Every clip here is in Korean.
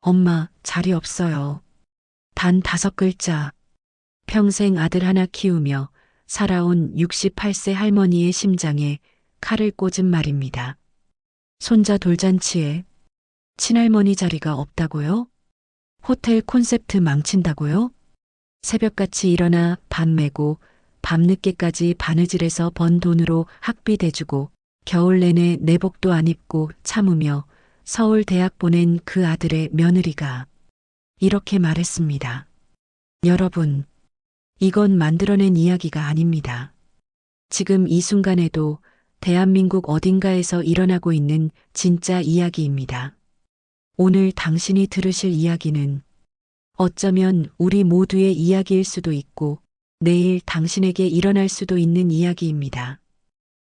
엄마, 자리 없어요. 단 5글자. 평생 아들 하나 키우며 살아온 68세 할머니의 심장에 칼을 꽂은 말입니다. 손자 돌잔치에 친할머니 자리가 없다고요? 호텔 콘셉트 망친다고요? 새벽같이 일어나 밥 메고 밤늦게까지 바느질해서 번 돈으로 학비 대주고 겨울 내내 내복도 안 입고 참으며 서울 대학 보낸 그 아들의 며느리가 이렇게 말했습니다. 여러분, 이건 만들어낸 이야기가 아닙니다. 지금 이 순간에도 대한민국 어딘가에서 일어나고 있는 진짜 이야기입니다. 오늘 당신이 들으실 이야기는 어쩌면 우리 모두의 이야기일 수도 있고 내일 당신에게 일어날 수도 있는 이야기입니다.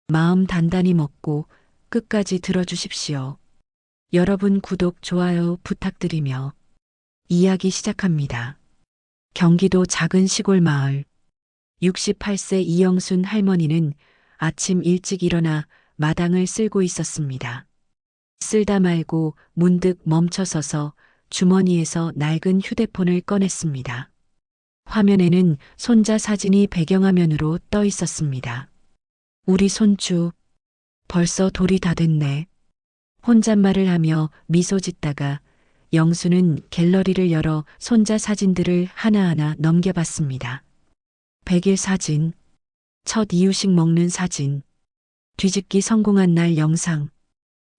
마음 단단히 먹고 끝까지 들어주십시오. 여러분 구독, 좋아요 부탁드리며 이야기 시작합니다. 경기도 작은 시골 마을 68세 이영순 할머니는 아침 일찍 일어나 마당을 쓸고 있었습니다. 쓸다 말고 문득 멈춰서서 주머니에서 낡은 휴대폰을 꺼냈습니다. 화면에는 손자 사진이 배경화면으로 떠 있었습니다. 우리 손주, 벌써 돌이 다 됐네. 혼잣말을 하며 미소 짓다가 영수는 갤러리를 열어 손자 사진들을 하나하나 넘겨봤습니다. 100일 사진, 첫 이유식 먹는 사진, 뒤집기 성공한 날 영상,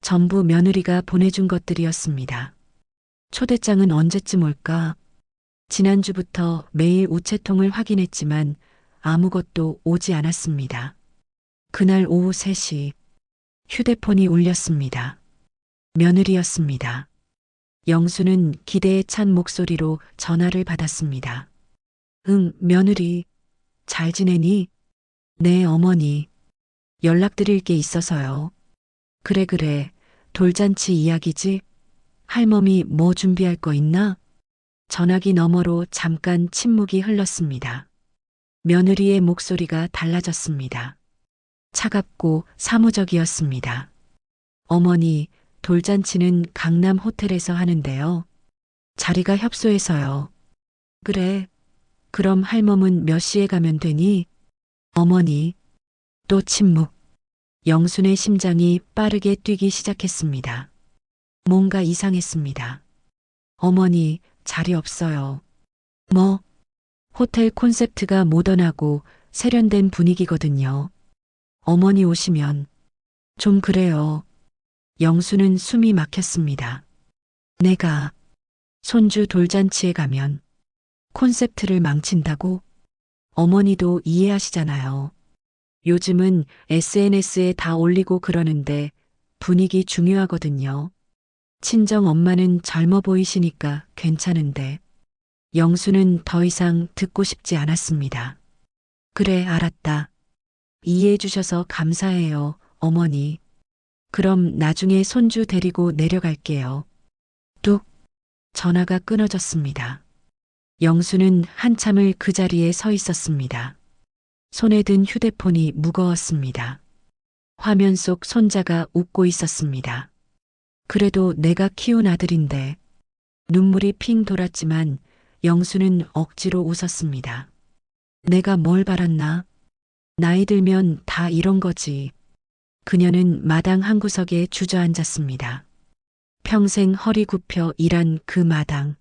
전부 며느리가 보내준 것들이었습니다. 초대장은 언제쯤 올까? 지난주부터 매일 우체통을 확인했지만 아무것도 오지 않았습니다. 그날 오후 3시 휴대폰이 울렸습니다. 며느리였습니다. 영수는 기대에 찬 목소리로 전화를 받았습니다. 응, 며느리. 잘 지내니? 네, 어머니. 연락드릴 게 있어서요. 그래. 돌잔치 이야기지? 할멈이 뭐 준비할 거 있나? 전화기 너머로 잠깐 침묵이 흘렀습니다. 며느리의 목소리가 달라졌습니다. 차갑고 사무적이었습니다. 어머니, 돌잔치는 강남 호텔에서 하는데요. 자리가 협소해서요. 그래. 그럼 할멈은 몇 시에 가면 되니? 어머니. 또 침묵. 영순의 심장이 빠르게 뛰기 시작했습니다. 뭔가 이상했습니다. 어머니, 자리 없어요. 뭐? 호텔 콘셉트가 모던하고 세련된 분위기거든요. 어머니 오시면 좀 그래요. 영수는 숨이 막혔습니다. 내가 손주 돌잔치에 가면 콘셉트를 망친다고? 어머니도 이해하시잖아요. 요즘은 SNS에 다 올리고 그러는데 분위기 중요하거든요. 친정 엄마는 젊어 보이시니까 괜찮은데. 영수는 더 이상 듣고 싶지 않았습니다. 그래, 알았다. 이해해 주셔서 감사해요, 어머니. 그럼 나중에 손주 데리고 내려갈게요. 뚝. 전화가 끊어졌습니다. 영수는 한참을 그 자리에 서 있었습니다. 손에 든 휴대폰이 무거웠습니다. 화면 속 손자가 웃고 있었습니다. 그래도 내가 키운 아들인데. 눈물이 핑 돌았지만 영수는 억지로 웃었습니다. 내가 뭘 바랐나? 나이 들면 다 이런 거지. 그녀는 마당 한구석에 주저앉았습니다. 평생 허리 굽혀 일한 그 마당.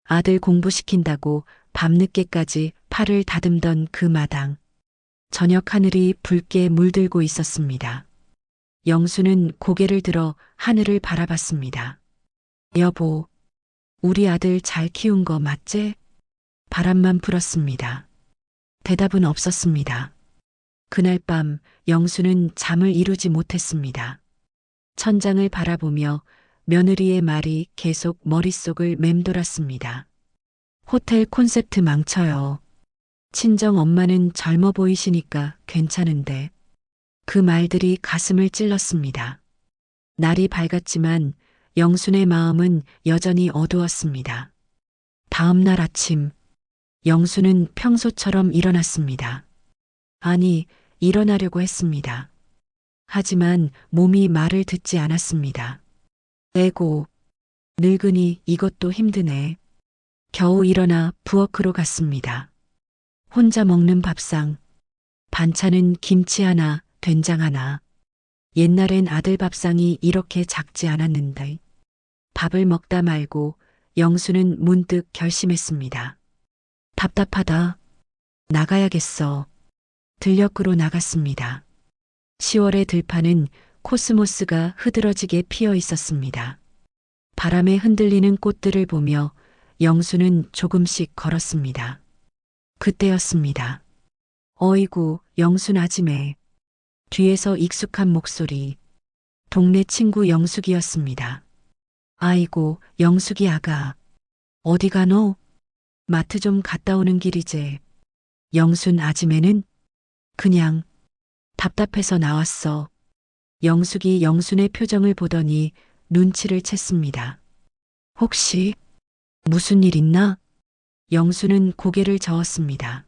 아들 공부시킨다고 밤늦게까지 팔을 다듬던 그 마당. 저녁 하늘이 붉게 물들고 있었습니다. 영수는 고개를 들어 하늘을 바라봤습니다. 여보, 우리 아들 잘 키운 거 맞지? 바람만 불었습니다. 대답은 없었습니다. 그날 밤 영수는 잠을 이루지 못했습니다. 천장을 바라보며 며느리의 말이 계속 머릿속을 맴돌았습니다. 호텔 콘셉트 망쳐요. 친정 엄마는 젊어 보이시니까 괜찮은데. 그 말들이 가슴을 찔렀습니다. 날이 밝았지만 영순의 마음은 여전히 어두웠습니다. 다음 날 아침, 영수는 평소처럼 일어났습니다. 아니, 일어나려고 했습니다. 하지만 몸이 말을 듣지 않았습니다. 에고, 늙으니 이것도 힘드네. 겨우 일어나 부엌으로 갔습니다. 혼자 먹는 밥상. 반찬은 김치 하나, 된장 하나. 옛날엔 아들 밥상이 이렇게 작지 않았는데. 밥을 먹다 말고 영수는 문득 결심했습니다. 답답하다. 나가야겠어. 들녘으로 나갔습니다. 10월의 들판은 코스모스가 흐드러지게 피어 있었습니다. 바람에 흔들리는 꽃들을 보며 영수는 조금씩 걸었습니다. 그때였습니다. 어이구, 영순 아지매. 뒤에서 익숙한 목소리. 동네 친구 영숙이었습니다. 아이고, 영숙이 아가. 어디 가노? 마트 좀 갔다 오는 길이제. 영순 아지매는 그냥 답답해서 나왔어. 영숙이 영순의 표정을 보더니 눈치를 챘습니다. 혹시 무슨 일 있나? 영수는 고개를 저었습니다.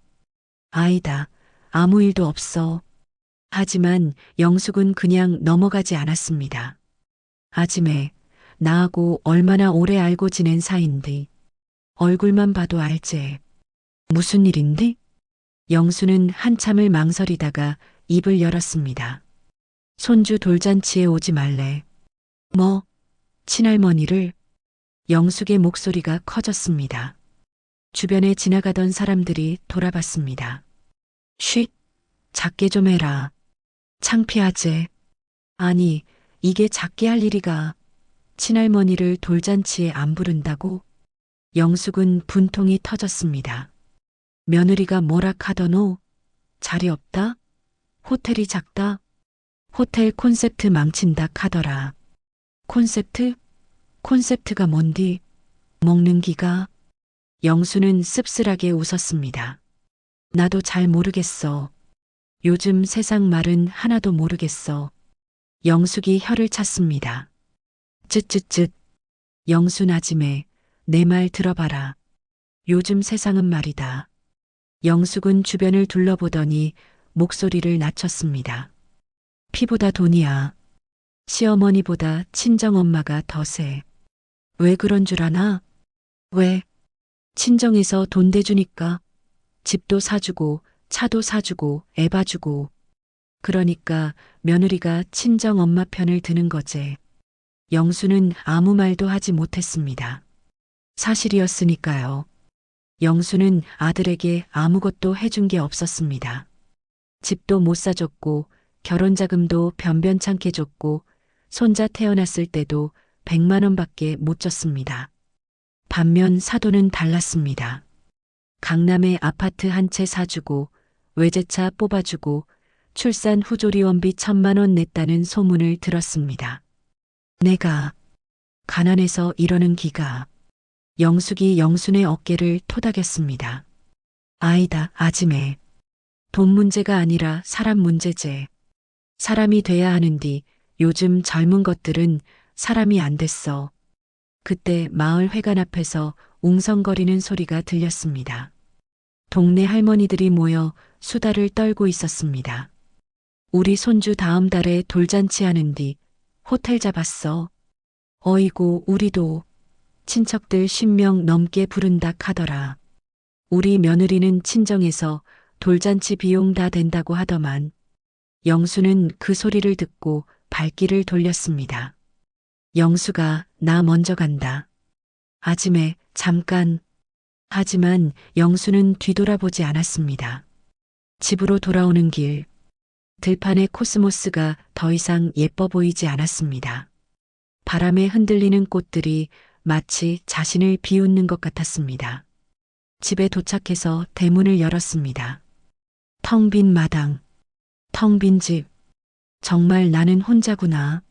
아니다. 아무 일도 없어. 하지만 영숙은 그냥 넘어가지 않았습니다. 아지매, 나하고 얼마나 오래 알고 지낸 사이인데 얼굴만 봐도 알제. 무슨 일인데? 영수는 한참을 망설이다가 입을 열었습니다. 손주 돌잔치에 오지 말래. 뭐, 친할머니를? 영숙의 목소리가 커졌습니다. 주변에 지나가던 사람들이 돌아봤습니다. 쉿, 작게 좀 해라. 창피하제. 아니, 이게 작게 할 일이가. 친할머니를 돌잔치에 안 부른다고? 영숙은 분통이 터졌습니다. 며느리가 뭐라 카더노? 자리 없다? 호텔이 작다? 호텔 콘셉트 망친다 카더라. 콘셉트? 콘셉트가 뭔디? 먹는 기가? 영수는 씁쓸하게 웃었습니다. 나도 잘 모르겠어. 요즘 세상 말은 하나도 모르겠어. 영숙이 혀를 찼습니다. 쯧쯧쯧. 영순 아지매, 내 말 들어봐라. 요즘 세상은 말이다. 영숙은 주변을 둘러보더니 목소리를 낮췄습니다. 피보다 돈이야. 시어머니보다 친정엄마가 더세. 왜 그런 줄 아나? 왜? 친정에서 돈 대주니까. 집도 사주고 차도 사주고 애 봐주고. 그러니까 며느리가 친정엄마 편을 드는 거제. 영수는 아무 말도 하지 못했습니다. 사실이었으니까요. 영수는 아들에게 아무것도 해준 게 없었습니다. 집도 못 사줬고 결혼자금도 변변찮게 줬고 손자 태어났을 때도 100만 원밖에 못 줬습니다. 반면 사돈은 달랐습니다. 강남에 아파트 한 채 사주고 외제차 뽑아주고 출산 후조리원비 1,000만 원 냈다는 소문을 들었습니다. 내가 가난해서 이러는 기가. 영숙이 영순의 어깨를 토닥였습니다. 아이다, 아지매. 돈 문제가 아니라 사람 문제제. 사람이 돼야 하는디 요즘 젊은 것들은 사람이 안 됐어. 그때 마을 회관 앞에서 웅성거리는 소리가 들렸습니다. 동네 할머니들이 모여 수다를 떨고 있었습니다. 우리 손주 다음 달에 돌잔치 하는디 호텔 잡았어. 어이구, 우리도 친척들 10명 넘게 부른다 카더라. 우리 며느리는 친정에서 돌잔치 비용 다 된다고 하더만. 영수는 그 소리를 듣고 발길을 돌렸습니다. 영수가 나 먼저 간다. 아지매, 잠깐. 하지만 영수는 뒤돌아보지 않았습니다. 집으로 돌아오는 길. 들판의 코스모스가 더 이상 예뻐 보이지 않았습니다. 바람에 흔들리는 꽃들이 마치 자신을 비웃는 것 같았습니다. 집에 도착해서 대문을 열었습니다. 텅 빈 마당, 텅 빈 집. 정말 나는 혼자구나.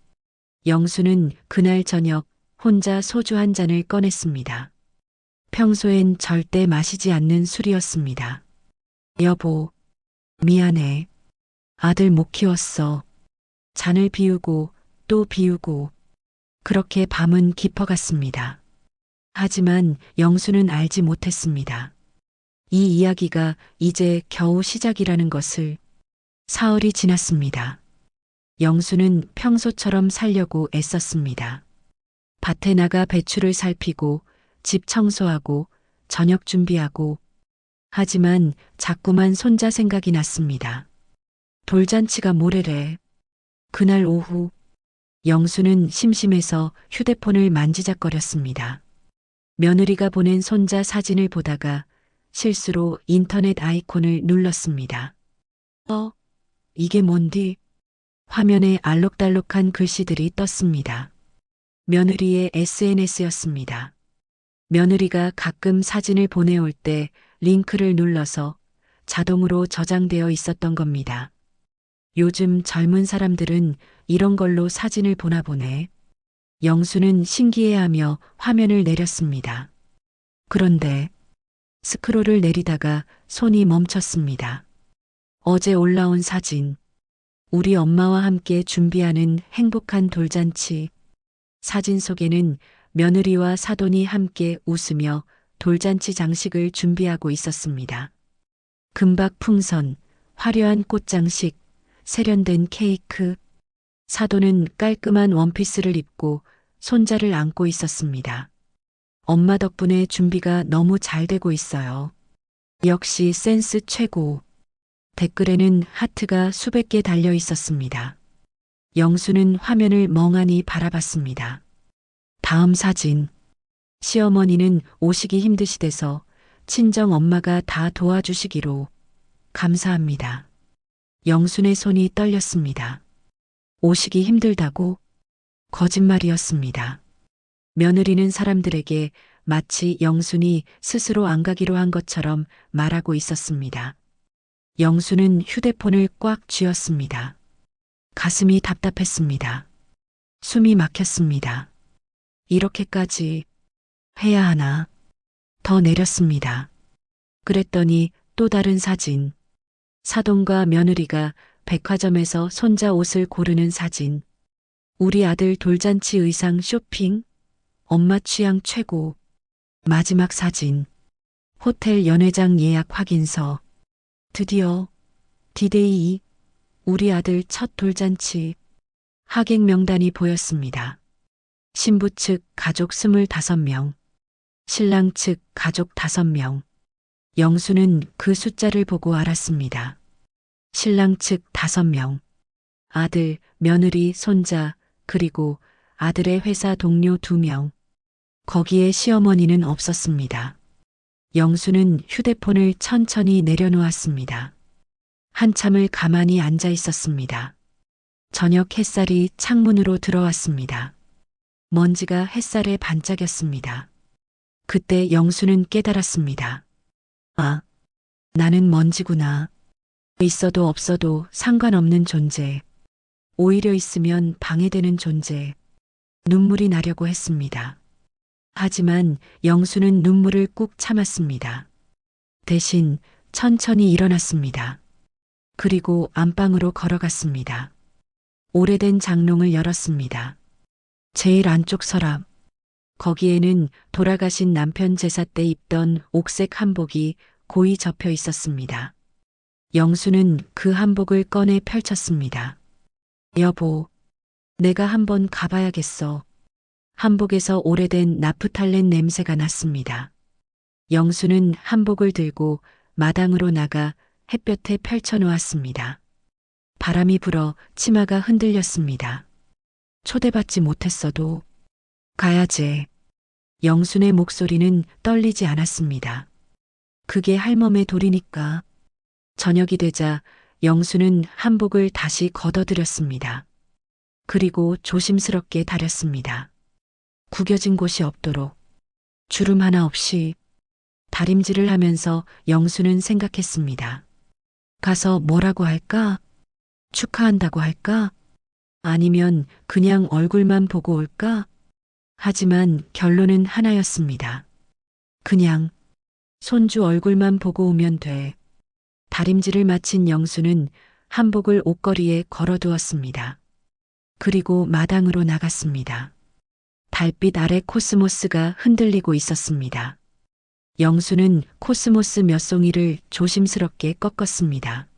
영수는 그날 저녁 혼자 소주 한 잔을 꺼냈습니다. 평소엔 절대 마시지 않는 술이었습니다. 여보, 미안해. 아들 못 키웠어. 잔을 비우고 또 비우고. 그렇게 밤은 깊어갔습니다. 하지만 영수는 알지 못했습니다. 이 이야기가 이제 겨우 시작이라는 것을. 사흘이 지났습니다. 영수는 평소처럼 살려고 애썼습니다. 밭에 나가 배추를 살피고 집 청소하고 저녁 준비하고 하지만 자꾸만 손자 생각이 났습니다. 돌잔치가 모레래. 그날 오후 영수는 심심해서 휴대폰을 만지작거렸습니다. 며느리가 보낸 손자 사진을 보다가 실수로 인터넷 아이콘을 눌렀습니다. 이게 뭔디? 화면에 알록달록한 글씨들이 떴습니다. 며느리의 SNS였습니다. 며느리가 가끔 사진을 보내올 때 링크를 눌러서 자동으로 저장되어 있었던 겁니다. 요즘 젊은 사람들은 이런 걸로 사진을 보나 보네. 영수는 신기해하며 화면을 내렸습니다. 그런데 스크롤을 내리다가 손이 멈췄습니다. 어제 올라온 사진. 우리 엄마와 함께 준비하는 행복한 돌잔치. 사진 속에는 며느리와 사돈이 함께 웃으며 돌잔치 장식을 준비하고 있었습니다. 금박 풍선, 화려한 꽃장식, 세련된 케이크. 사돈은 깔끔한 원피스를 입고 손자를 안고 있었습니다. 엄마 덕분에 준비가 너무 잘 되고 있어요. 역시 센스 최고. 댓글에는 하트가 수백 개 달려 있었습니다. 영수는 화면을 멍하니 바라봤습니다. 다음 사진. 시어머니는 오시기 힘드시대서 친정 엄마가 다 도와주시기로. 감사합니다. 영순의 손이 떨렸습니다. 오시기 힘들다고? 거짓말이었습니다. 며느리는 사람들에게 마치 영순이 스스로 안 가기로 한 것처럼 말하고 있었습니다. 영수는 휴대폰을 꽉 쥐었습니다. 가슴이 답답했습니다. 숨이 막혔습니다. 이렇게까지 해야 하나? 더 내렸습니다. 그랬더니 또 다른 사진. 사돈과 며느리가 백화점에서 손자 옷을 고르는 사진. 우리 아들 돌잔치 의상 쇼핑. 엄마 취향 최고. 마지막 사진. 호텔 연회장 예약 확인서. 드디어 디데이. 우리 아들 첫 돌잔치. 하객 명단이 보였습니다. 신부 측 가족 25명. 신랑 측 가족 5명. 영수는 그 숫자를 보고 알았습니다. 신랑 측 5명. 아들, 며느리, 손자, 그리고 아들의 회사 동료 2명. 거기에 시어머니는 없었습니다. 영수는 휴대폰을 천천히 내려놓았습니다. 한참을 가만히 앉아 있었습니다. 저녁 햇살이 창문으로 들어왔습니다. 먼지가 햇살에 반짝였습니다. 그때 영수는 깨달았습니다. 아, 나는 먼지구나. 있어도 없어도 상관없는 존재. 오히려 있으면 방해되는 존재. 눈물이 나려고 했습니다. 하지만 영수는 눈물을 꾹 참았습니다. 대신 천천히 일어났습니다. 그리고 안방으로 걸어갔습니다. 오래된 장롱을 열었습니다. 제일 안쪽 서랍. 거기에는 돌아가신 남편 제사 때 입던 옥색 한복이 고이 접혀 있었습니다. 영수는 그 한복을 꺼내 펼쳤습니다. 여보, 내가 한번 가봐야겠어. 한복에서 오래된 나프탈렌 냄새가 났습니다. 영수는 한복을 들고 마당으로 나가 햇볕에 펼쳐놓았습니다. 바람이 불어 치마가 흔들렸습니다. 초대받지 못했어도 가야지. 영순의 목소리는 떨리지 않았습니다. 그게 할멈의 돌이니까. 저녁이 되자 영수는 한복을 다시 걷어들였습니다. 그리고 조심스럽게 다렸습니다. 구겨진 곳이 없도록. 주름 하나 없이. 다림질을 하면서 영수는 생각했습니다. 가서 뭐라고 할까? 축하한다고 할까? 아니면 그냥 얼굴만 보고 올까? 하지만 결론은 하나였습니다. 그냥 손주 얼굴만 보고 오면 돼. 다림질을 마친 영수는 한복을 옷걸이에 걸어두었습니다. 그리고 마당으로 나갔습니다. 달빛 아래 코스모스가 흔들리고 있었습니다. 영수는 코스모스 몇 송이를 조심스럽게 꺾었습니다.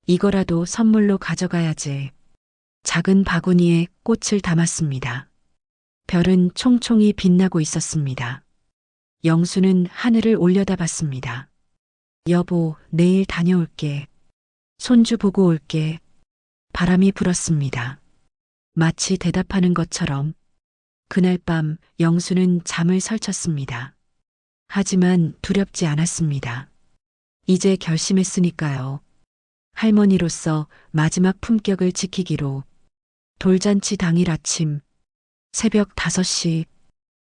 이거라도 선물로 가져가야지. 작은 바구니에 꽃을 담았습니다. 별은 총총히 빛나고 있었습니다. 영수는 하늘을 올려다봤습니다. 여보, 내일 다녀올게. 손주 보고 올게. 바람이 불었습니다. 마치 대답하는 것처럼 그날 밤 영수는 잠을 설쳤습니다. 하지만 두렵지 않았습니다. 이제 결심했으니까요. 할머니로서 마지막 품격을 지키기로. 돌잔치 당일 아침 새벽 5시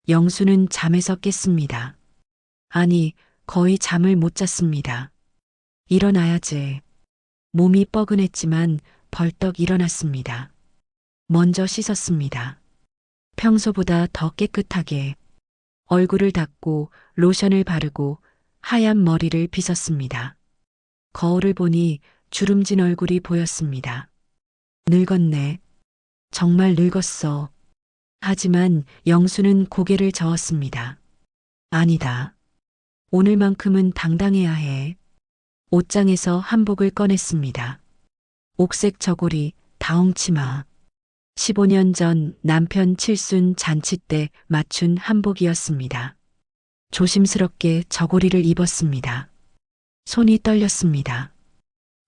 영수는 잠에서 깼습니다. 아니, 거의 잠을 못 잤습니다. 일어나야지. 몸이 뻐근했지만 벌떡 일어났습니다. 먼저 씻었습니다. 평소보다 더 깨끗하게 얼굴을 닦고 로션을 바르고 하얀 머리를 빗었습니다. 거울을 보니 주름진 얼굴이 보였습니다. 늙었네. 정말 늙었어. 하지만 영수는 고개를 저었습니다. 아니다. 오늘만큼은 당당해야 해. 옷장에서 한복을 꺼냈습니다. 옥색 저고리, 다홍치마. 15년 전 남편 칠순 잔치 때 맞춘 한복이었습니다. 조심스럽게 저고리를 입었습니다. 손이 떨렸습니다.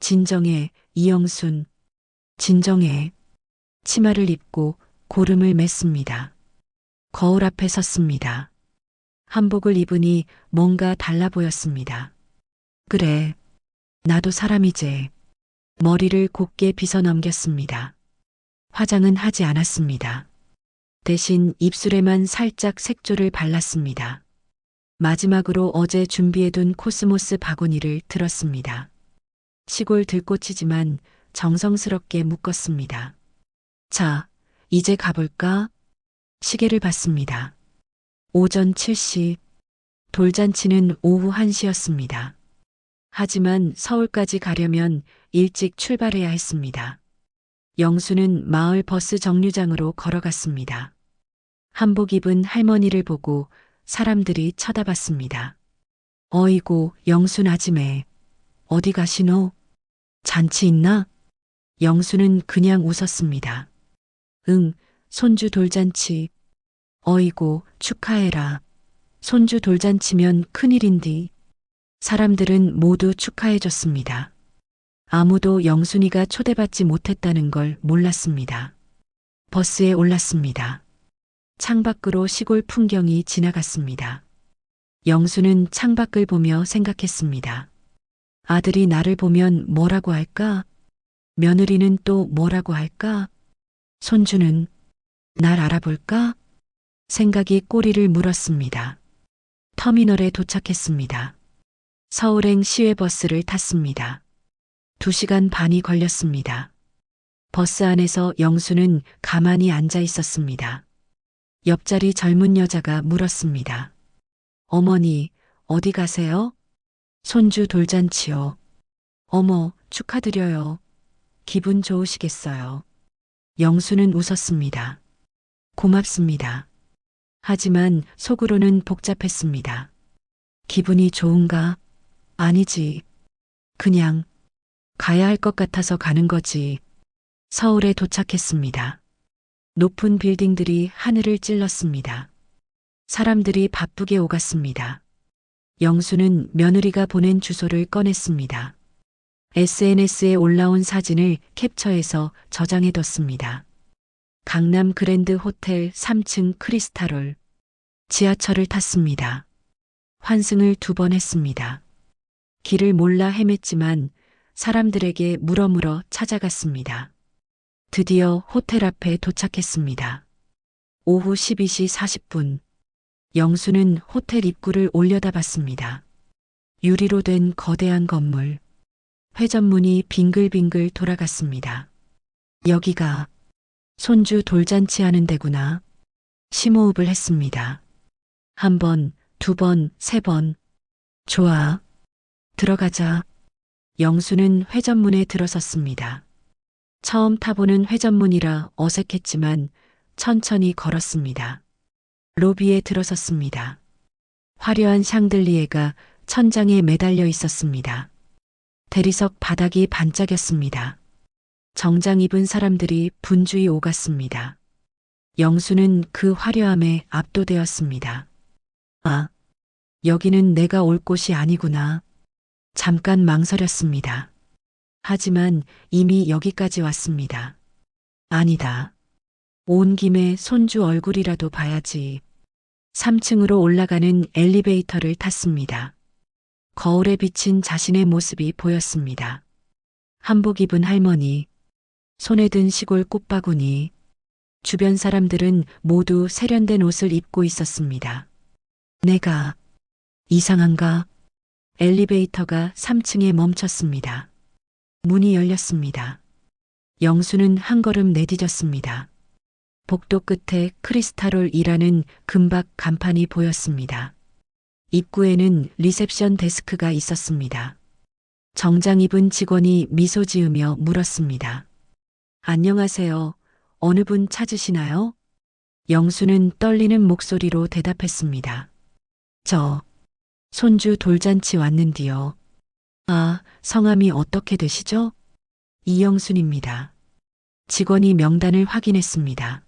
진정해, 이영순. 진정해. 치마를 입고 고름을 맸습니다. 거울 앞에 섰습니다. 한복을 입으니 뭔가 달라 보였습니다. 그래, 나도 사람이지. 머리를 곱게 빗어 넘겼습니다. 화장은 하지 않았습니다. 대신 입술에만 살짝 색조를 발랐습니다. 마지막으로 어제 준비해둔 코스모스 바구니를 들었습니다. 시골 들꽃이지만 정성스럽게 묶었습니다. 자, 이제 가볼까? 시계를 봤습니다. 오전 7시, 돌잔치는 오후 1시였습니다. 하지만 서울까지 가려면 일찍 출발해야 했습니다. 영수는 마을 버스 정류장으로 걸어갔습니다. 한복 입은 할머니를 보고 사람들이 쳐다봤습니다. 어이구, 영순 아지매. 어디 가시노? 잔치 있나? 영수는 그냥 웃었습니다. 응, 손주 돌잔치. 어이구, 축하해라. 손주 돌잔치면 큰일인디. 사람들은 모두 축하해줬습니다. 아무도 영순이가 초대받지 못했다는 걸 몰랐습니다. 버스에 올랐습니다. 창밖으로 시골 풍경이 지나갔습니다. 영수는 창밖을 보며 생각했습니다. 아들이 나를 보면 뭐라고 할까? 며느리는 또 뭐라고 할까? 손주는 날 알아볼까? 생각이 꼬리를 물었습니다. 터미널에 도착했습니다. 서울행 시외버스를 탔습니다. 2시간 반이 걸렸습니다. 버스 안에서 영수는 가만히 앉아 있었습니다. 옆자리 젊은 여자가 물었습니다. 어머니, 어디 가세요? 손주 돌잔치요. 어머, 축하드려요. 기분 좋으시겠어요. 영수는 웃었습니다. 고맙습니다. 하지만 속으로는 복잡했습니다. 기분이 좋은가? 아니지. 그냥 가야 할 것 같아서 가는 거지. 서울에 도착했습니다. 높은 빌딩들이 하늘을 찔렀습니다. 사람들이 바쁘게 오갔습니다. 영수는 며느리가 보낸 주소를 꺼냈습니다. SNS에 올라온 사진을 캡처해서 저장해뒀습니다. 강남 그랜드 호텔 3층 크리스탈홀. 지하철을 탔습니다. 환승을 2번 했습니다. 길을 몰라 헤맸지만 사람들에게 물어물어 찾아갔습니다. 드디어 호텔 앞에 도착했습니다. 오후 12시 40분. 영수는 호텔 입구를 올려다봤습니다. 유리로 된 거대한 건물. 회전문이 빙글빙글 돌아갔습니다. 여기가 손주 돌잔치 하는 데구나. 심호흡을 했습니다. 1번, 2번, 3번. 좋아. 들어가자. 영수는 회전문에 들어섰습니다. 처음 타보는 회전문이라 어색했지만 천천히 걸었습니다. 로비에 들어섰습니다. 화려한 샹들리에가 천장에 매달려 있었습니다. 대리석 바닥이 반짝였습니다. 정장 입은 사람들이 분주히 오갔습니다. 영수는 그 화려함에 압도되었습니다. 아, 여기는 내가 올 곳이 아니구나. 잠깐 망설였습니다. 하지만 이미 여기까지 왔습니다. 아니다. 온 김에 손주 얼굴이라도 봐야지. 3층으로 올라가는 엘리베이터를 탔습니다. 거울에 비친 자신의 모습이 보였습니다. 한복 입은 할머니, 손에 든 시골 꽃바구니, 주변 사람들은 모두 세련된 옷을 입고 있었습니다. 내가 이상한가? 엘리베이터가 3층에 멈췄습니다. 문이 열렸습니다. 영수는 한 걸음 내디뎠습니다. 복도 끝에 크리스탈홀이라는 금박 간판이 보였습니다. 입구에는 리셉션 데스크가 있었습니다. 정장 입은 직원이 미소 지으며 물었습니다. 안녕하세요. 어느 분 찾으시나요? 영수는 떨리는 목소리로 대답했습니다. 저, 손주 돌잔치 왔는디요. 아, 성함이 어떻게 되시죠? 이영순입니다. 직원이 명단을 확인했습니다.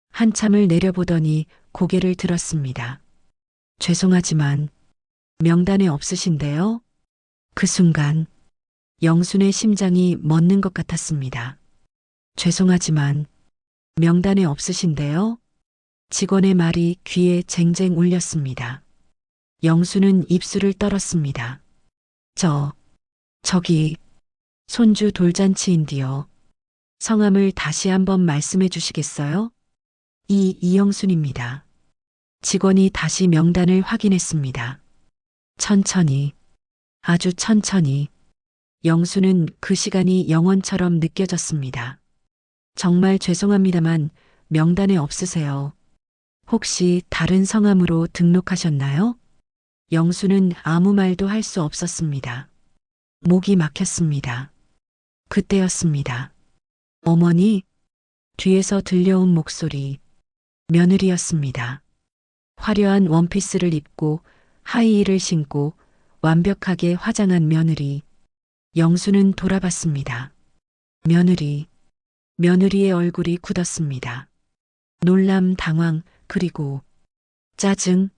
한참을 내려보더니 고개를 들었습니다. 죄송하지만 명단에 없으신데요? 그 순간 영순의 심장이 멎는 것 같았습니다. 죄송하지만 명단에 없으신데요? 직원의 말이 귀에 쟁쟁 울렸습니다. 영수는 입술을 떨었습니다. 저기, 손주 돌잔치인디요. 성함을 다시 한번 말씀해 주시겠어요? 이영순입니다. 직원이 다시 명단을 확인했습니다. 천천히, 아주 천천히. 영수는 그 시간이 영원처럼 느껴졌습니다. 정말 죄송합니다만 명단에 없으세요. 혹시 다른 성함으로 등록하셨나요? 영수는 아무 말도 할 수 없었습니다. 목이 막혔습니다. 그때였습니다. 어머니, 뒤에서 들려온 목소리, 며느리였습니다. 화려한 원피스를 입고 하이힐을 신고 완벽하게 화장한 며느리. 영수는 돌아봤습니다. 며느리의 얼굴이 굳었습니다. 놀람, 당황, 그리고 짜증,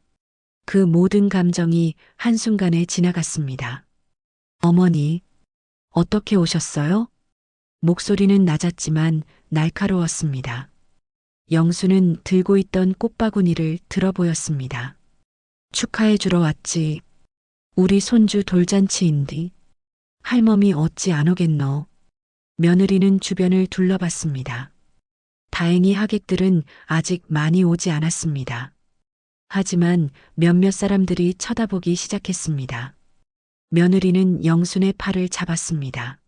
그 모든 감정이 한순간에 지나갔습니다. 어머니, 어떻게 오셨어요? 목소리는 낮았지만 날카로웠습니다. 영수는 들고 있던 꽃바구니를 들어보였습니다. 축하해 주러 왔지. 우리 손주 돌잔치인디. 할멈이 어찌 안 오겠노. 며느리는 주변을 둘러봤습니다. 다행히 하객들은 아직 많이 오지 않았습니다. 하지만 몇몇 사람들이 쳐다보기 시작했습니다. 며느리는 영순의 팔을 잡았습니다.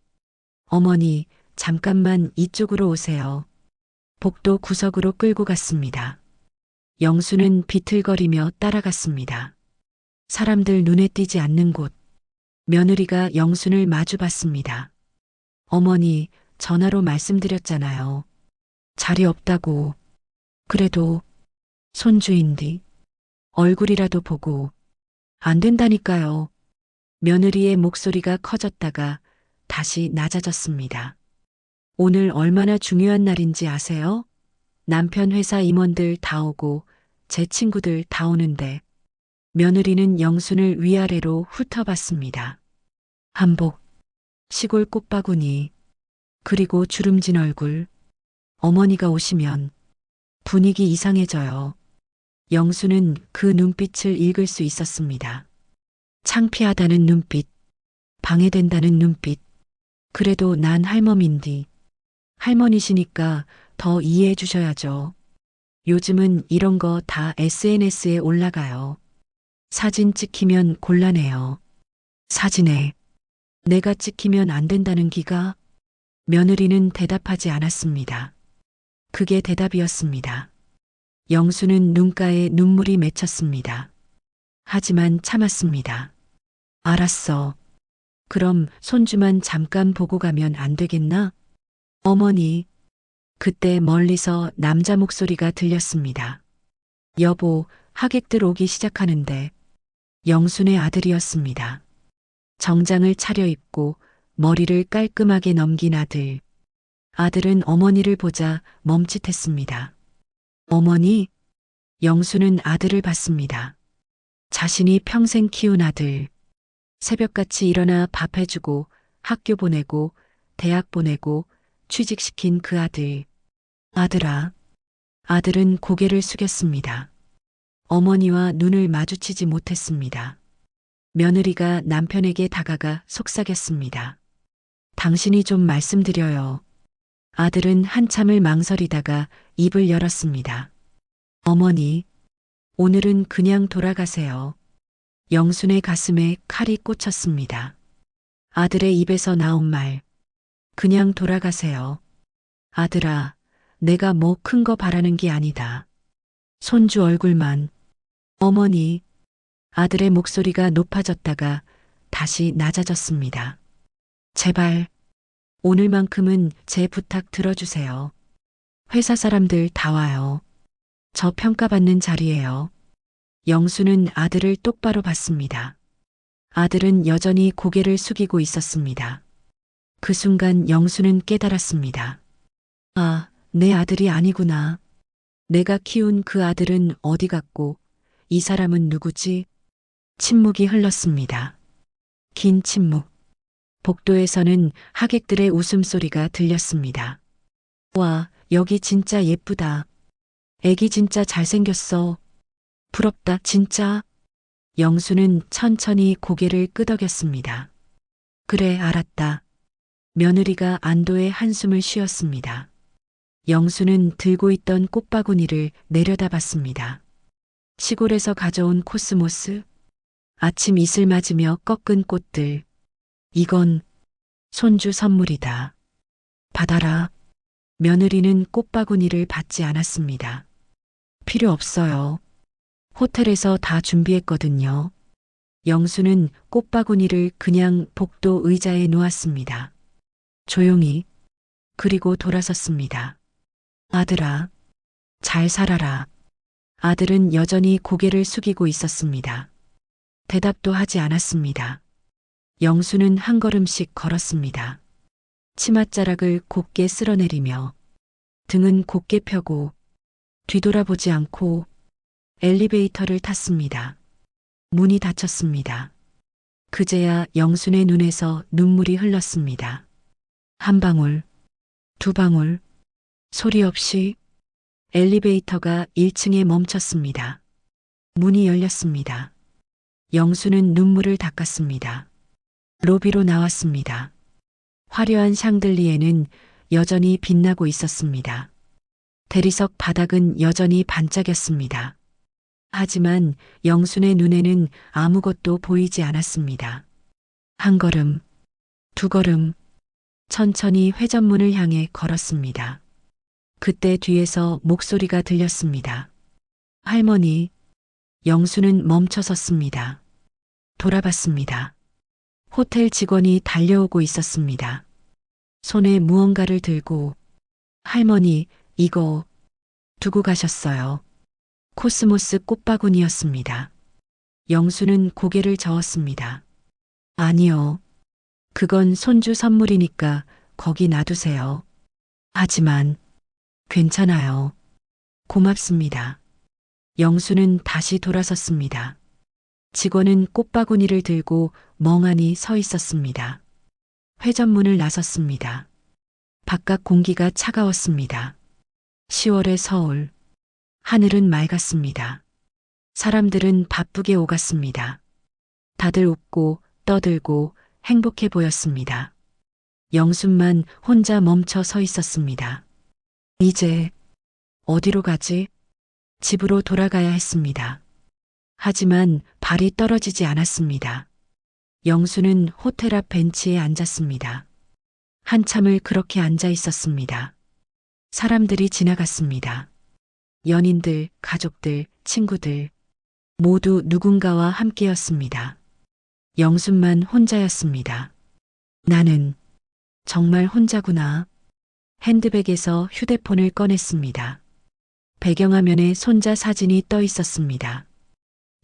어머니, 잠깐만 이쪽으로 오세요. 복도 구석으로 끌고 갔습니다. 영수는 비틀거리며 따라갔습니다. 사람들 눈에 띄지 않는 곳. 며느리가 영순을 마주봤습니다. 어머니, 전화로 말씀드렸잖아요. 자리 없다고. 그래도 손주인디. 얼굴이라도 보고. 안 된다니까요. 며느리의 목소리가 커졌다가 다시 낮아졌습니다. 오늘 얼마나 중요한 날인지 아세요? 남편 회사 임원들 다 오고 제 친구들 다 오는데 며느리는 영순을 위아래로 훑어봤습니다. 한복, 시골 꽃바구니, 그리고 주름진 얼굴. 어머니가 오시면 분위기 이상해져요. 영수는 그 눈빛을 읽을 수 있었습니다. 창피하다는 눈빛, 방해된다는 눈빛. 그래도 난 할멈인디. 할머니시니까 더 이해해 주셔야죠. 요즘은 이런 거 다 SNS에 올라가요. 사진 찍히면 곤란해요. 사진에 내가 찍히면 안 된다는 기가? 며느리는 대답하지 않았습니다. 그게 대답이었습니다. 영수는 눈가에 눈물이 맺혔습니다. 하지만 참았습니다. 알았어. 그럼 손주만 잠깐 보고 가면 안 되겠나? 어머니. 그때 멀리서 남자 목소리가 들렸습니다. 여보, 하객들 오기 시작하는데. 영순의 아들이었습니다. 정장을 차려입고 머리를 깔끔하게 넘긴 아들. 아들은 어머니를 보자 멈칫했습니다. 어머니, 영수는 아들을 봤습니다. 자신이 평생 키운 아들. 새벽같이 일어나 밥 해주고 학교 보내고 대학 보내고 취직시킨 그 아들. 아들아. 아들은 고개를 숙였습니다. 어머니와 눈을 마주치지 못했습니다. 며느리가 남편에게 다가가 속삭였습니다. 당신이 좀 말씀드려요. 아들은 한참을 망설이다가 입을 열었습니다. 어머니, 오늘은 그냥 돌아가세요. 영순의 가슴에 칼이 꽂혔습니다. 아들의 입에서 나온 말. 그냥 돌아가세요. 아들아, 내가 뭐 큰 거 바라는 게 아니다. 손주 얼굴만. 어머니. 아들의 목소리가 높아졌다가 다시 낮아졌습니다. 제발, 오늘만큼은 제 부탁 들어주세요. 회사 사람들 다 와요. 저 평가받는 자리예요. 영수는 아들을 똑바로 봤습니다. 아들은 여전히 고개를 숙이고 있었습니다. 그 순간 영수는 깨달았습니다. 아, 내 아들이 아니구나. 내가 키운 그 아들은 어디 갔고, 이 사람은 누구지? 침묵이 흘렀습니다. 긴 침묵. 복도에서는 하객들의 웃음소리가 들렸습니다. 와, 여기 진짜 예쁘다. 애기 진짜 잘생겼어. 부럽다, 진짜. 영수는 천천히 고개를 끄덕였습니다. 그래, 알았다. 며느리가 안도의 한숨을 쉬었습니다. 영수는 들고 있던 꽃바구니를 내려다봤습니다. 시골에서 가져온 코스모스, 아침 이슬 맞으며 꺾은 꽃들. 이건 손주 선물이다. 받아라. 며느리는 꽃바구니를 받지 않았습니다. 필요 없어요. 호텔에서 다 준비했거든요. 영수는 꽃바구니를 그냥 복도 의자에 놓았습니다. 조용히. 그리고 돌아섰습니다. 아들아, 잘 살아라. 아들은 여전히 고개를 숙이고 있었습니다. 대답도 하지 않았습니다. 영수는 한 걸음씩 걸었습니다. 치맛자락을 곱게 쓸어내리며 등은 곧게 펴고 뒤돌아보지 않고 엘리베이터를 탔습니다. 문이 닫혔습니다. 그제야 영순의 눈에서 눈물이 흘렀습니다. 한 방울, 두 방울, 소리 없이 엘리베이터가 1층에 멈췄습니다. 문이 열렸습니다. 영수는 눈물을 닦았습니다. 로비로 나왔습니다. 화려한 샹들리에는 여전히 빛나고 있었습니다. 대리석 바닥은 여전히 반짝였습니다. 하지만 영순의 눈에는 아무것도 보이지 않았습니다. 한 걸음, 두 걸음, 천천히 회전문을 향해 걸었습니다. 그때 뒤에서 목소리가 들렸습니다. 할머니. 영수는 멈춰 섰습니다. 돌아봤습니다. 호텔 직원이 달려오고 있었습니다. 손에 무언가를 들고 할머니, 이거 두고 가셨어요. 코스모스 꽃바구니였습니다. 영수는 고개를 저었습니다. 아니요. 그건 손주 선물이니까 거기 놔두세요. 하지만 괜찮아요. 고맙습니다. 영수는 다시 돌아섰습니다. 직원은 꽃바구니를 들고 멍하니 서 있었습니다. 회전문을 나섰습니다. 바깥 공기가 차가웠습니다. 10월의 서울. 하늘은 맑았습니다. 사람들은 바쁘게 오갔습니다. 다들 웃고 떠들고 행복해 보였습니다. 영순만 혼자 멈춰 서 있었습니다. 이제 어디로 가지? 집으로 돌아가야 했습니다. 하지만 발이 떨어지지 않았습니다. 영수는 호텔 앞 벤치에 앉았습니다. 한참을 그렇게 앉아 있었습니다. 사람들이 지나갔습니다. 연인들, 가족들, 친구들, 모두 누군가와 함께였습니다. 영순만 혼자였습니다. 나는 정말 혼자구나. 핸드백에서 휴대폰을 꺼냈습니다. 배경화면에 손자 사진이 떠 있었습니다.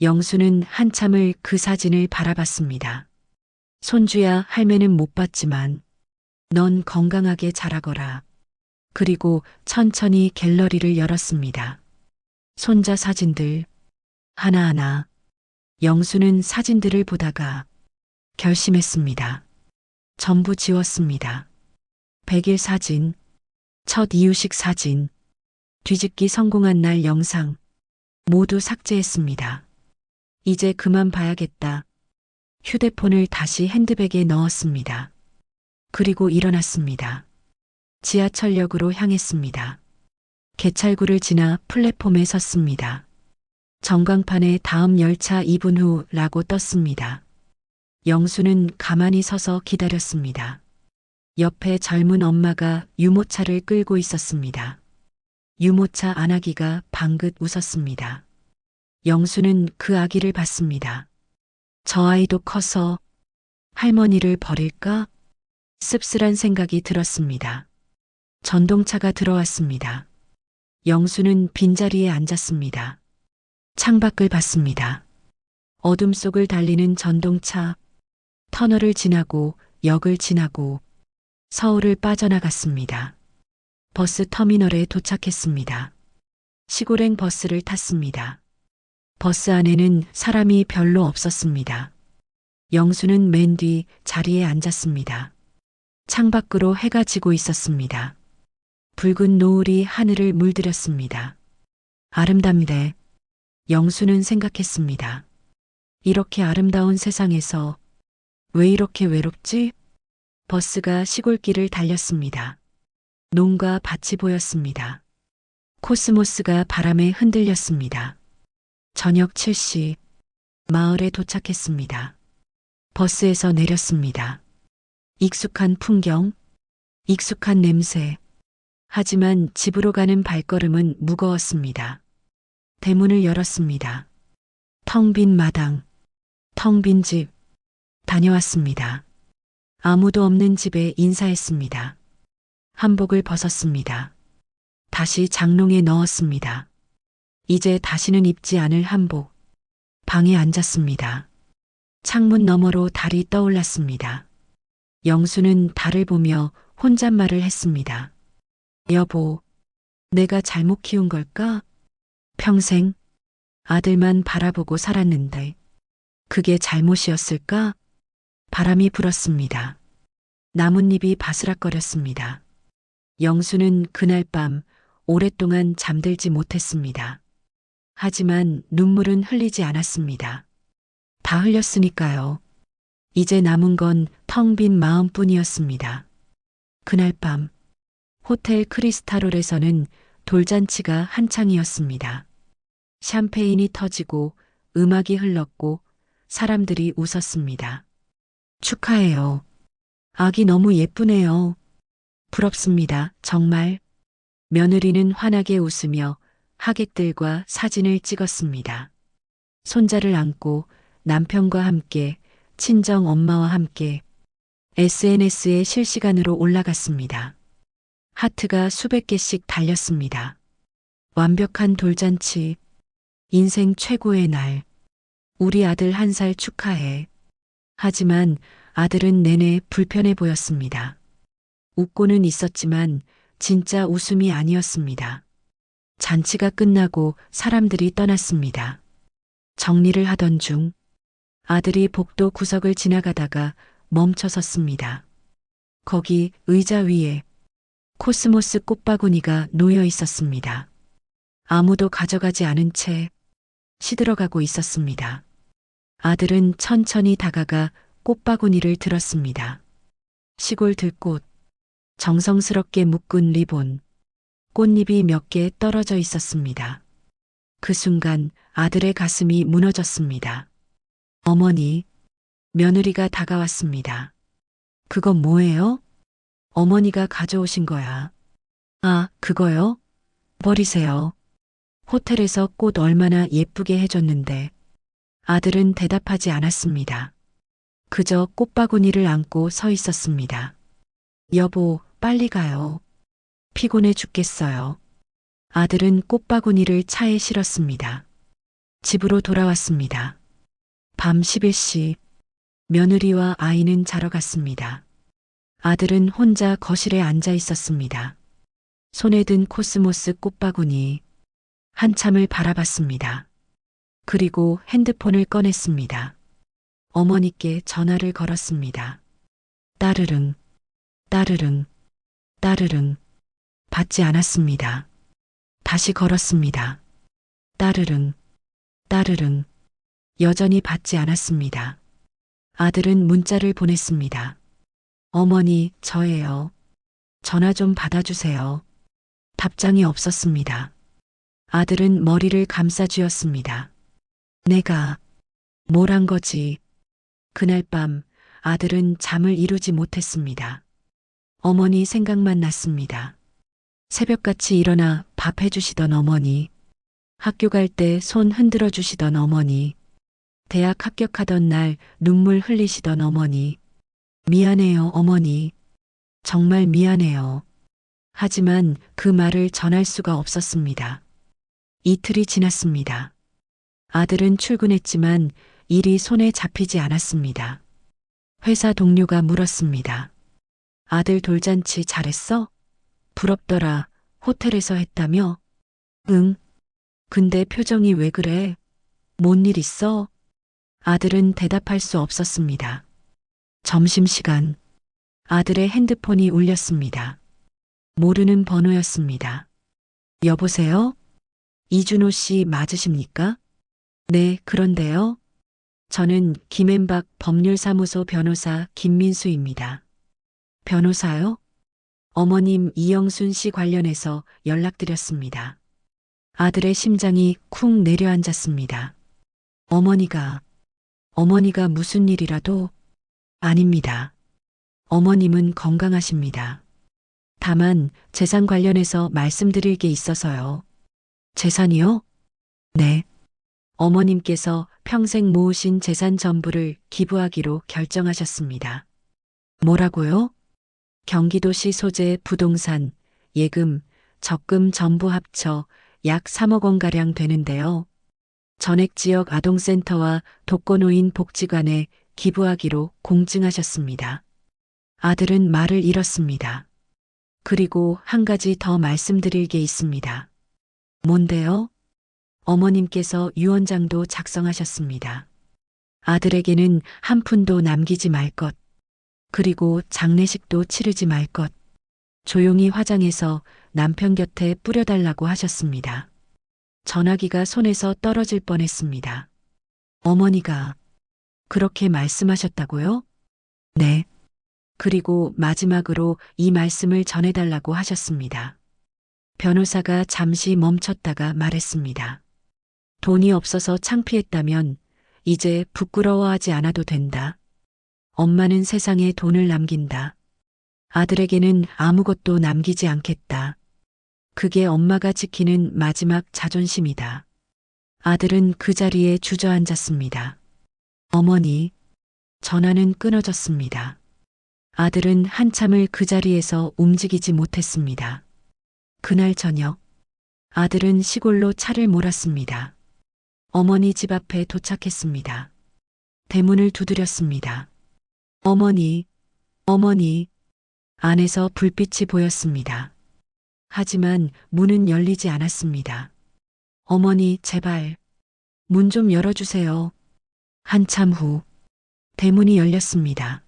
영수는 한참을 그 사진을 바라봤습니다. 손주야, 할매는 못 봤지만 넌 건강하게 자라거라. 그리고 천천히 갤러리를 열었습니다. 손자 사진들 하나하나. 영수는 사진들을 보다가 결심했습니다. 전부 지웠습니다. 100일 사진, 첫 이유식 사진, 뒤집기 성공한 날 영상 모두 삭제했습니다. 이제 그만 봐야겠다. 휴대폰을 다시 핸드백에 넣었습니다. 그리고 일어났습니다. 지하철역으로 향했습니다. 개찰구를 지나 플랫폼에 섰습니다. 전광판에 다음 열차 2분 후라고 떴습니다. 영수는 가만히 서서 기다렸습니다. 옆에 젊은 엄마가 유모차를 끌고 있었습니다. 유모차 안아기가 방긋 웃었습니다. 영수는 그 아기를 봤습니다. 저 아이도 커서 할머니를 버릴까? 씁쓸한 생각이 들었습니다. 전동차가 들어왔습니다. 영수는 빈자리에 앉았습니다. 창밖을 봤습니다. 어둠 속을 달리는 전동차, 터널을 지나고 역을 지나고 서울을 빠져나갔습니다. 버스 터미널에 도착했습니다. 시골행 버스를 탔습니다. 버스 안에는 사람이 별로 없었습니다. 영수는 맨 뒤 자리에 앉았습니다. 창밖으로 해가 지고 있었습니다. 붉은 노을이 하늘을 물들였습니다. 아름답네. 영수는 생각했습니다. 이렇게 아름다운 세상에서 왜 이렇게 외롭지? 버스가 시골길을 달렸습니다. 농가 밭이 보였습니다. 코스모스가 바람에 흔들렸습니다. 저녁 7시 마을에 도착했습니다. 버스에서 내렸습니다. 익숙한 풍경, 익숙한 냄새. 하지만 집으로 가는 발걸음은 무거웠습니다. 대문을 열었습니다. 텅 빈 마당, 텅 빈 집. 다녀왔습니다. 아무도 없는 집에 인사했습니다. 한복을 벗었습니다. 다시 장롱에 넣었습니다. 이제 다시는 입지 않을 한복. 방에 앉았습니다. 창문 너머로 달이 떠올랐습니다. 영수는 달을 보며 혼잣말을 했습니다. 여보, 내가 잘못 키운 걸까? 평생 아들만 바라보고 살았는데 그게 잘못이었을까? 바람이 불었습니다. 나뭇잎이 바스락거렸습니다. 영수는 그날 밤 오랫동안 잠들지 못했습니다. 하지만 눈물은 흘리지 않았습니다. 다 흘렸으니까요. 이제 남은 건 텅 빈 마음뿐이었습니다. 그날 밤 호텔 크리스탈홀에서는 돌잔치가 한창이었습니다. 샴페인이 터지고 음악이 흘렀고 사람들이 웃었습니다. 축하해요. 아기 너무 예쁘네요. 부럽습니다. 정말. 며느리는 환하게 웃으며 하객들과 사진을 찍었습니다. 손자를 안고 남편과 함께 친정 엄마와 함께 SNS에 실시간으로 올라갔습니다. 하트가 수백 개씩 달렸습니다. 완벽한 돌잔치, 인생 최고의 날, 우리 아들 1살 축하해. 하지만 아들은 내내 불편해 보였습니다. 웃고는 있었지만 진짜 웃음이 아니었습니다. 잔치가 끝나고 사람들이 떠났습니다. 정리를 하던 중 아들이 복도 구석을 지나가다가 멈춰 섰습니다. 거기 의자 위에 코스모스 꽃바구니가 놓여 있었습니다. 아무도 가져가지 않은 채 시들어가고 있었습니다. 아들은 천천히 다가가 꽃바구니를 들었습니다. 시골 들꽃, 정성스럽게 묶은 리본, 꽃잎이 몇 개 떨어져 있었습니다. 그 순간 아들의 가슴이 무너졌습니다. 어머니, 며느리가 다가왔습니다. 그건 뭐예요? 어머니가 가져오신 거야. 아, 그거요? 버리세요. 호텔에서 꽃 얼마나 예쁘게 해줬는데. 아들은 대답하지 않았습니다. 그저 꽃바구니를 안고 서 있었습니다. 여보, 빨리 가요. 피곤해 죽겠어요. 아들은 꽃바구니를 차에 실었습니다. 집으로 돌아왔습니다. 밤 11시, 며느리와 아이는 자러 갔습니다. 아들은 혼자 거실에 앉아 있었습니다. 손에 든 코스모스 꽃바구니, 한참을 바라봤습니다. 그리고 핸드폰을 꺼냈습니다. 어머니께 전화를 걸었습니다. 따르릉, 따르릉, 따르릉. 받지 않았습니다. 다시 걸었습니다. 따르릉, 따르릉. 여전히 받지 않았습니다. 아들은 문자를 보냈습니다. 어머니, 저예요. 전화 좀 받아주세요. 답장이 없었습니다. 아들은 머리를 감싸쥐었습니다. 내가 뭘 한 거지? 그날 밤 아들은 잠을 이루지 못했습니다. 어머니 생각만 났습니다. 새벽같이 일어나 밥 해주시던 어머니, 학교 갈 때 손 흔들어 주시던 어머니, 대학 합격하던 날 눈물 흘리시던 어머니. 미안해요, 어머니. 정말 미안해요. 하지만 그 말을 전할 수가 없었습니다. 이틀이 지났습니다. 아들은 출근했지만 일이 손에 잡히지 않았습니다. 회사 동료가 물었습니다. 아들 돌잔치 잘했어? 부럽더라. 호텔에서 했다며? 응. 근데 표정이 왜 그래? 뭔 일 있어? 아들은 대답할 수 없었습니다. 점심시간. 아들의 핸드폰이 울렸습니다. 모르는 번호였습니다. 여보세요? 이준호 씨 맞으십니까? 네, 그런데요. 저는 김앤박 법률사무소 변호사 김민수입니다. 변호사요? 어머님 이영순 씨 관련해서 연락드렸습니다. 아들의 심장이 쿵 내려앉았습니다. 어머니가 무슨 일이라도? 아닙니다. 어머님은 건강하십니다. 다만 재산 관련해서 말씀드릴 게 있어서요. 재산이요? 네. 어머님께서 평생 모으신 재산 전부를 기부하기로 결정하셨습니다. 뭐라고요? 경기도시 소재 부동산, 예금, 적금 전부 합쳐 약 3억 원가량 되는데요. 전액 지역 아동센터와 독거노인 복지관에 기부하기로 공증하셨습니다. 아들은 말을 잃었습니다. 그리고 한 가지 더 말씀드릴 게 있습니다. 뭔데요? 어머님께서 유언장도 작성하셨습니다. 아들에게는 한 푼도 남기지 말 것, 그리고 장례식도 치르지 말 것, 조용히 화장해서 남편 곁에 뿌려달라고 하셨습니다. 전화기가 손에서 떨어질 뻔했습니다. 어머니가 그렇게 말씀하셨다고요? 네. 그리고 마지막으로 이 말씀을 전해달라고 하셨습니다. 변호사가 잠시 멈췄다가 말했습니다. 돈이 없어서 창피했다면 이제 부끄러워하지 않아도 된다. 엄마는 세상에 돈을 남긴다. 아들에게는 아무것도 남기지 않겠다. 그게 엄마가 지키는 마지막 자존심이다. 아들은 그 자리에 주저앉았습니다. 어머니, 전화는 끊어졌습니다. 아들은 한참을 그 자리에서 움직이지 못했습니다. 그날 저녁, 아들은 시골로 차를 몰았습니다. 어머니 집 앞에 도착했습니다. 대문을 두드렸습니다. 어머니, 어머니. 안에서 불빛이 보였습니다. 하지만 문은 열리지 않았습니다. 어머니, 제발. 문 좀 열어주세요. 한참 후, 대문이 열렸습니다.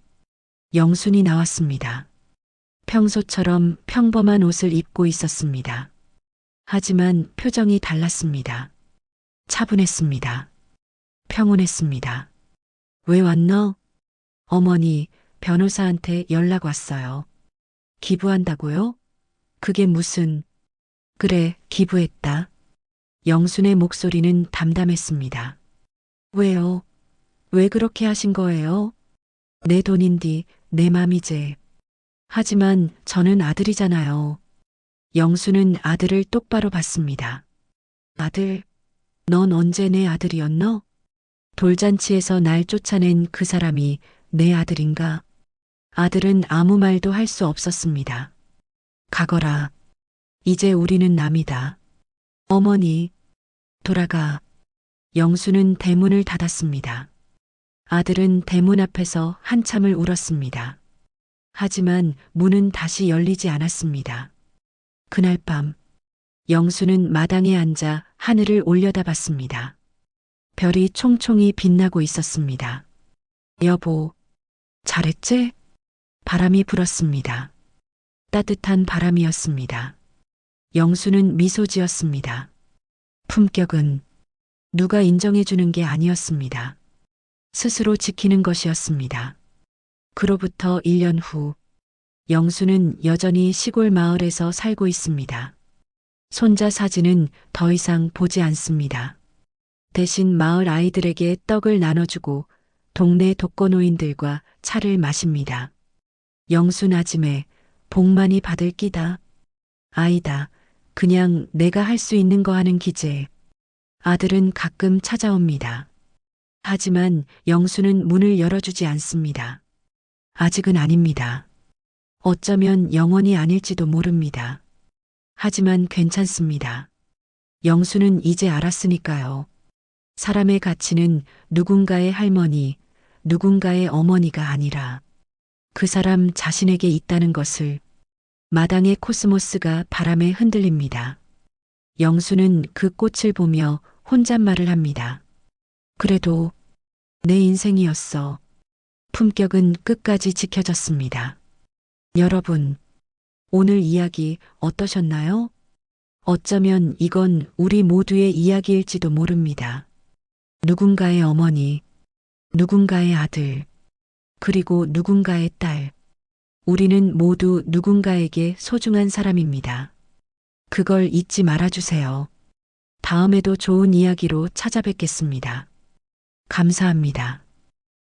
영순이 나왔습니다. 평소처럼 평범한 옷을 입고 있었습니다. 하지만 표정이 달랐습니다. 차분했습니다. 평온했습니다. 왜 왔너? 어머니, 변호사한테 연락 왔어요. 기부한다고요? 그게 무슨... 그래, 기부했다. 영순의 목소리는 담담했습니다. 왜요? 왜 그렇게 하신 거예요? 내 돈인디, 내 맘이제. 하지만 저는 아들이잖아요. 영수는 아들을 똑바로 봤습니다. 아들, 넌 언제 내 아들이었너? 돌잔치에서 날 쫓아낸 그 사람이 내 아들인가? 아들은 아무 말도 할 수 없었습니다. 가거라. 이제 우리는 남이다. 어머니, 돌아가. 영수는 대문을 닫았습니다. 아들은 대문 앞에서 한참을 울었습니다. 하지만 문은 다시 열리지 않았습니다. 그날 밤, 영수는 마당에 앉아 하늘을 올려다봤습니다. 별이 총총히 빛나고 있었습니다. 여보, 잘했지? 바람이 불었습니다. 따뜻한 바람이었습니다. 영수는 미소 지었습니다. 품격은 누가 인정해주는 게 아니었습니다. 스스로 지키는 것이었습니다. 그로부터 1년 후, 영수는 여전히 시골 마을에서 살고 있습니다. 손자 사진은 더 이상 보지 않습니다. 대신 마을 아이들에게 떡을 나눠주고 동네 독거노인들과 차를 마십니다. 영수 나짐에 복 많이 받을 끼다. 아이다. 그냥 내가 할 수 있는 거 하는 기재. 아들은 가끔 찾아옵니다. 하지만 영수는 문을 열어주지 않습니다. 아직은 아닙니다. 어쩌면 영원히 아닐지도 모릅니다. 하지만 괜찮습니다. 영수는 이제 알았으니까요. 사람의 가치는 누군가의 할머니, 누군가의 어머니가 아니라 그 사람 자신에게 있다는 것을. 마당의 코스모스가 바람에 흔들립니다. 영수는 그 꽃을 보며 혼잣말을 합니다. 그래도 내 인생이었어. 품격은 끝까지 지켜졌습니다. 여러분, 오늘 이야기 어떠셨나요? 어쩌면 이건 우리 모두의 이야기일지도 모릅니다. 누군가의 어머니, 누군가의 아들, 그리고 누군가의 딸. 우리는 모두 누군가에게 소중한 사람입니다. 그걸 잊지 말아주세요. 다음에도 좋은 이야기로 찾아뵙겠습니다. 감사합니다.